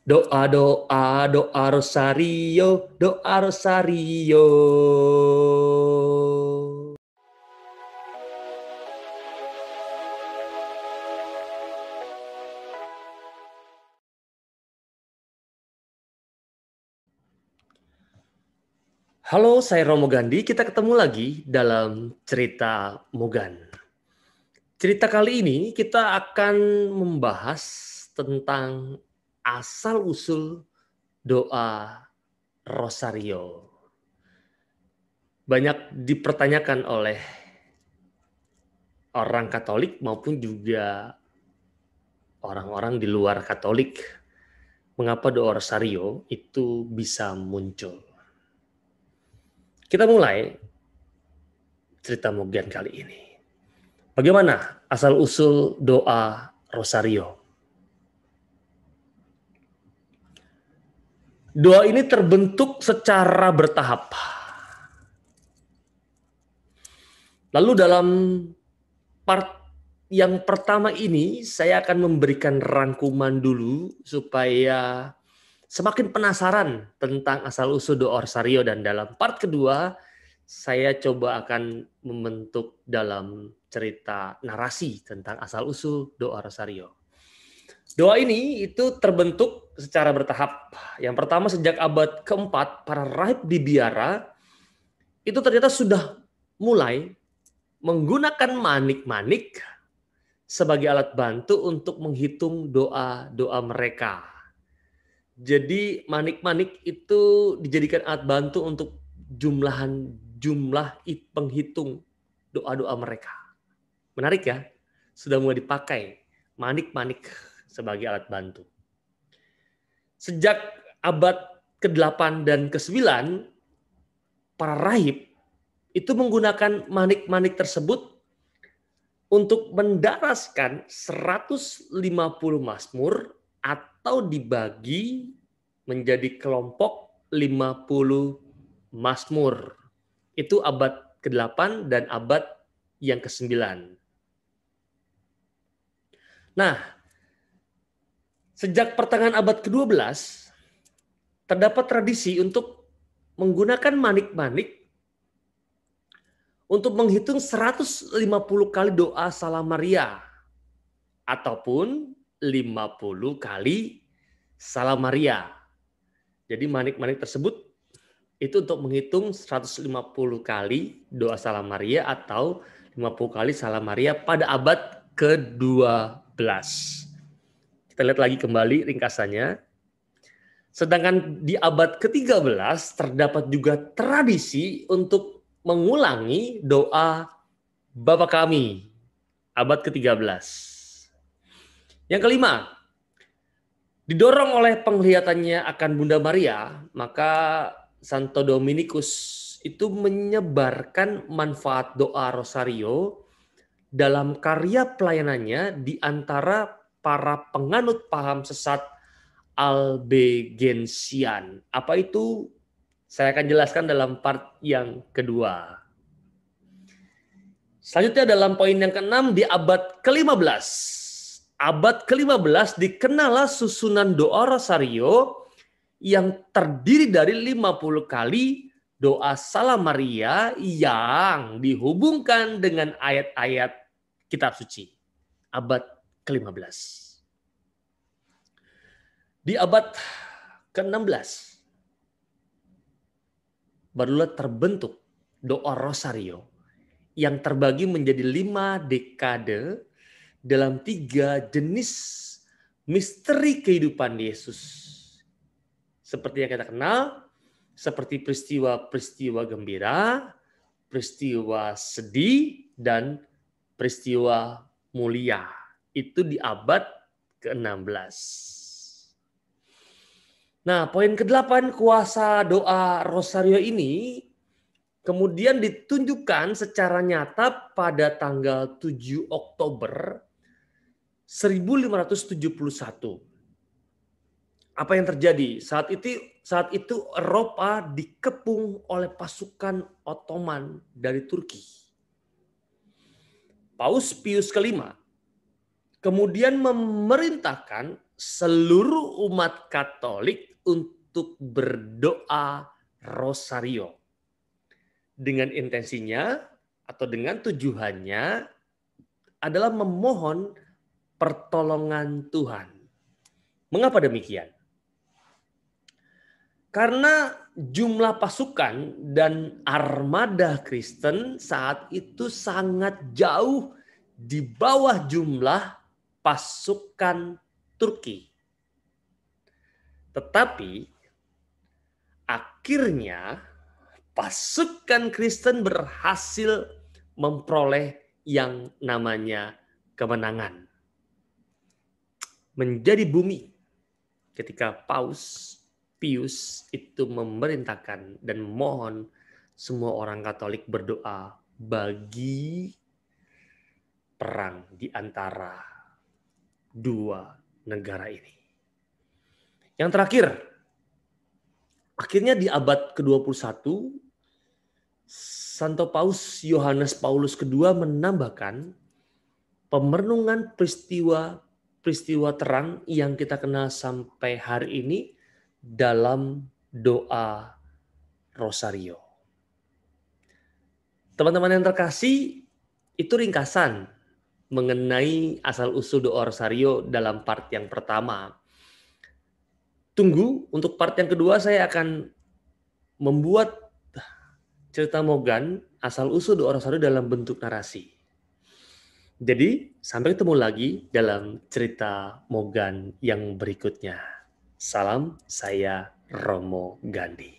Doa, doa, doa Rosario, doa Rosario. Halo, saya Romo Gandhi. Kita ketemu lagi dalam cerita Mogan. Cerita kali ini kita akan membahas tentang asal-usul doa Rosario. Banyak dipertanyakan oleh orang Katolik maupun juga orang-orang di luar Katolik, mengapa doa Rosario itu bisa muncul. Kita mulai cerita Mogan kali ini. Bagaimana asal-usul doa Rosario? Doa ini terbentuk secara bertahap. Lalu dalam part yang pertama ini saya akan memberikan rangkuman dulu supaya semakin penasaran tentang asal-usul doa Rosario, dan dalam part kedua saya coba akan membentuk dalam cerita narasi tentang asal-usul doa Rosario. Doa ini itu terbentuk secara bertahap. Yang pertama sejak abad keempat, para rahib di Biara itu ternyata sudah mulai menggunakan manik-manik sebagai alat bantu untuk menghitung doa-doa mereka. Jadi manik-manik itu dijadikan alat bantu untuk jumlah penghitung doa-doa mereka. Menarik ya, sudah mulai dipakai manik-manik sebagai alat bantu. Sejak abad ke-8 dan ke-9, para rahib itu menggunakan manik-manik tersebut untuk mendaraskan 150 mazmur atau dibagi menjadi kelompok 50 mazmur. Itu abad ke-8 dan abad yang ke-9. Nah, sejak pertengahan abad ke-12 terdapat tradisi untuk menggunakan manik-manik untuk menghitung 150 kali doa Salam Maria ataupun 50 kali Salam Maria. Jadi manik-manik tersebut itu untuk menghitung 150 kali doa Salam Maria atau 50 kali Salam Maria pada abad ke-12. Kita lihat lagi kembali ringkasannya. Sedangkan di abad ke-13 terdapat juga tradisi untuk mengulangi doa Bapa Kami, abad ke-13. Yang kelima, didorong oleh penglihatannya akan Bunda Maria, maka Santo Dominikus itu menyebarkan manfaat doa Rosario dalam karya pelayanannya di antara para penganut paham sesat Albigensian. Apa itu? Saya akan jelaskan dalam part yang kedua. Selanjutnya dalam poin yang ke-6 di abad ke-15. Abad ke-15 dikenallah susunan doa Rosario yang terdiri dari 50 kali doa Salam Maria yang dihubungkan dengan ayat-ayat kitab suci. Abad ke-15. Di abad ke-16 barulah terbentuk doa Rosario yang terbagi menjadi 5 dekade dalam 3 jenis misteri kehidupan Yesus. Seperti yang kita kenal, seperti peristiwa-peristiwa gembira, peristiwa sedih, dan peristiwa mulia. Itu di abad ke-16. Nah, poin ke-8, kuasa doa Rosario ini kemudian ditunjukkan secara nyata pada tanggal 7 Oktober 1571. Apa yang terjadi? Saat itu Eropa dikepung oleh pasukan Ottoman dari Turki. Paus Pius V kemudian memerintahkan seluruh umat Katolik untuk berdoa rosario. Dengan intensinya atau dengan tujuannya adalah memohon pertolongan Tuhan. Mengapa demikian? Karena jumlah pasukan dan armada Kristen saat itu sangat jauh di bawah jumlah pasukan Turki. Tetapi akhirnya pasukan Kristen berhasil memperoleh yang namanya kemenangan. Menjadi bumi ketika Paus Pius itu memerintahkan dan memohon semua orang Katolik berdoa bagi perang di antara dua negara ini. Yang terakhir, akhirnya di abad ke-21, Santo Paus Yohanes Paulus II menambahkan pemerenungan peristiwa terang yang kita kenal sampai hari ini dalam doa rosario. Teman-teman yang terkasih, itu ringkasan mengenai asal-usul doa rosario dalam part yang pertama. Tunggu, untuk part yang kedua saya akan membuat cerita Mogan asal-usul doa rosario dalam bentuk narasi. Jadi, sampai ketemu lagi dalam cerita Mogan yang berikutnya. Salam, saya Romo Gandhi.